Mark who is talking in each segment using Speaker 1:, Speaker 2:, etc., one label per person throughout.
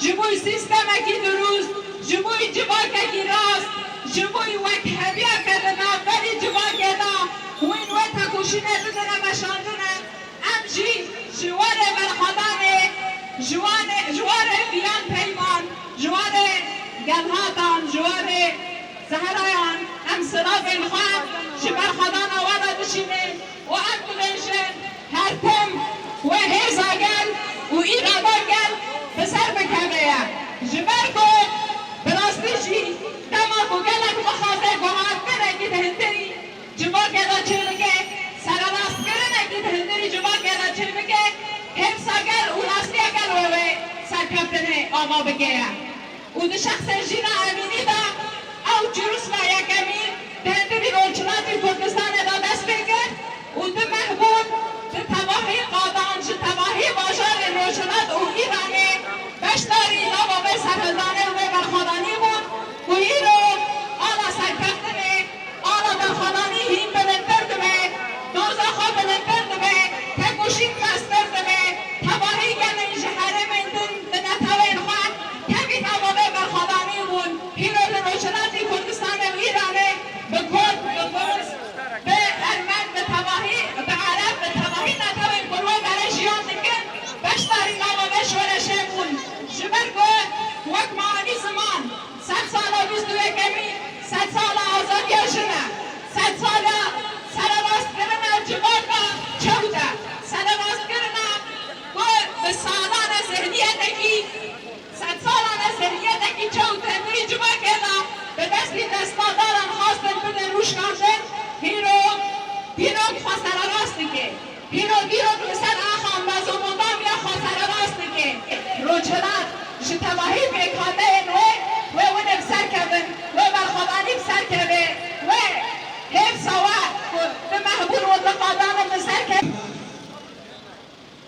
Speaker 1: جبوی سیستمکی درست، جبوی جواککی راست، جبوی وک هبیا کرده نافری جواکه دا وین و تکوشینه بدنه مشاندنه ام جی جواره برخدانه جواره بیان پیمان جواره گلهاتان جواره زهرایان ام سراغ الخوان جبر خدانه وارد بشینه و ام بلیشن هر تم و هیزا گل و ایرادا گل بسر بکمه جبر کو براستی جی دما کو گلک بخواسته گوهان کنه که تهندری جبا گلا چلگه سر راست کنه که تهندری جبا گلا چلگه حفظا گل و راستی گل ووه سر کفتنه آما بگه و ده شخص جینا امینی دا او جروس ما یکمی تهندری روچلاتی کردستان دا دست بگه و ده محبوب ده تباهی قادان جه تباهی باشار روچلات و ایرانه بشتاری نبابه سرهزانه و برخدانی بود و ایرو آلا سرکفتنه آلا برخدانی هیم بلندر دمه دوزخو بلندر دمه تکوشین بستر دمه تباهی گنه جهره مندن به نتوین خواه کمی نبابه برخدانی بود هیرو روشناتی کردستان و ایرانه به کرد به فرس به ارمن به تباهی به عرب به تباهی نتوین گروه برای جیان دکن بشتاری نبابه شورشه بود جبرگو وک معانی زمان 100 ساله 22 کمی 100 ساله آزادی شنه 100 ساله سر راست کردن جباکا چوده سر راست کردن به سالان ذهنیتکی 100 سالان ذهنیتکی چوده نوی جباکه دا به دستی دستاداران خواستن بده روش کردن هیرو خواست سر راستی که هیرو سر آخان بازو مندام یا خواست سر راستی که روچلات تباهی بکاده نه و ونم سر کردن و برخوادانی سر کرده و حفظ و به محبول و دقادان سر کرده.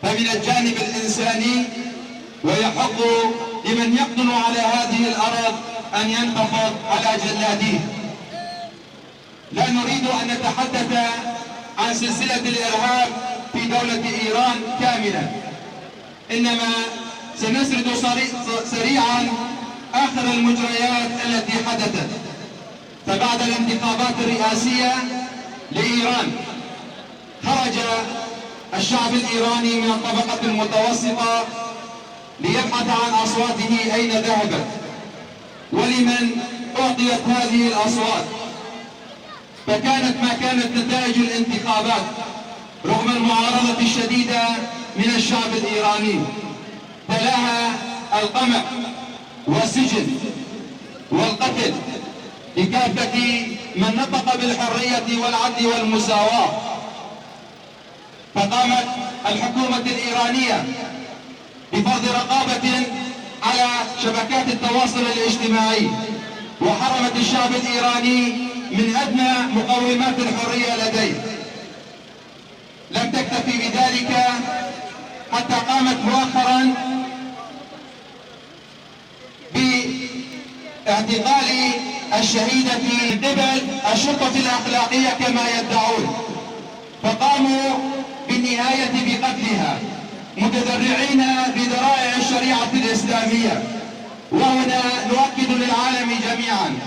Speaker 2: فمن الجانب الإنساني ويحق لمن يقدر على هذه الأرض أن ينتفض على جلاديه. لا نريد أن نتحدث عن سلسلة الإرهاب في دولة إيران كاملة، إنما سنسرد سريعا آخر المجريات التي حدثت. فبعد الانتخابات الرئاسية لإيران خرج الشعب الإيراني من الطبقة المتوسطة ليبحث عن أصواته أين ذهبت ولمن أعطيت هذه الأصوات. فكانت ما كانت نتائج الانتخابات رغم المعارضة الشديدة من الشعب الإيراني تلاها القمع والسجن والقتل لكافة من نطق بالحرية والعدل والمساواة. فقامت الحكومة الإيرانية بفرض رقابة على شبكات التواصل الاجتماعي وحرمت الشعب الإيراني من أدنى مقومات الحرية لديه. لم تكتفي بذلك حتى قامت مؤخرا باعتقال الشهيدة في قبل الشرطة الأخلاقية كما يدعون، فقاموا بالنهاية بقتلها متذرعين بذرائع الشريعة الإسلامية. وهنا نؤكد للعالم جميعا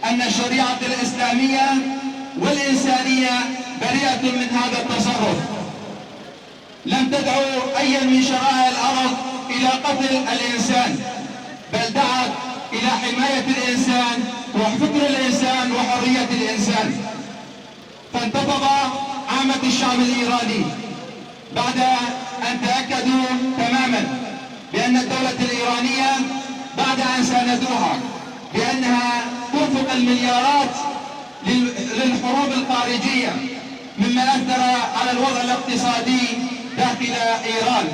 Speaker 2: أن الشريعة الإسلامية والإنسانية بريئة من هذا التصرف. لم تدعو أي من شرائع الأرض إلى قتل الإنسان، بل دعت إلى حماية الإنسان وفكر الإنسان وحرية الإنسان. فانتفض عامة الشعب الإيراني بعد أن أن تأكدوا تماما بأن الدولة الإيرانية بعد أن ساندوها بأنها تنفق المليارات للحروب الخارجية مما أثر على الوضع الاقتصادي داخل إيران.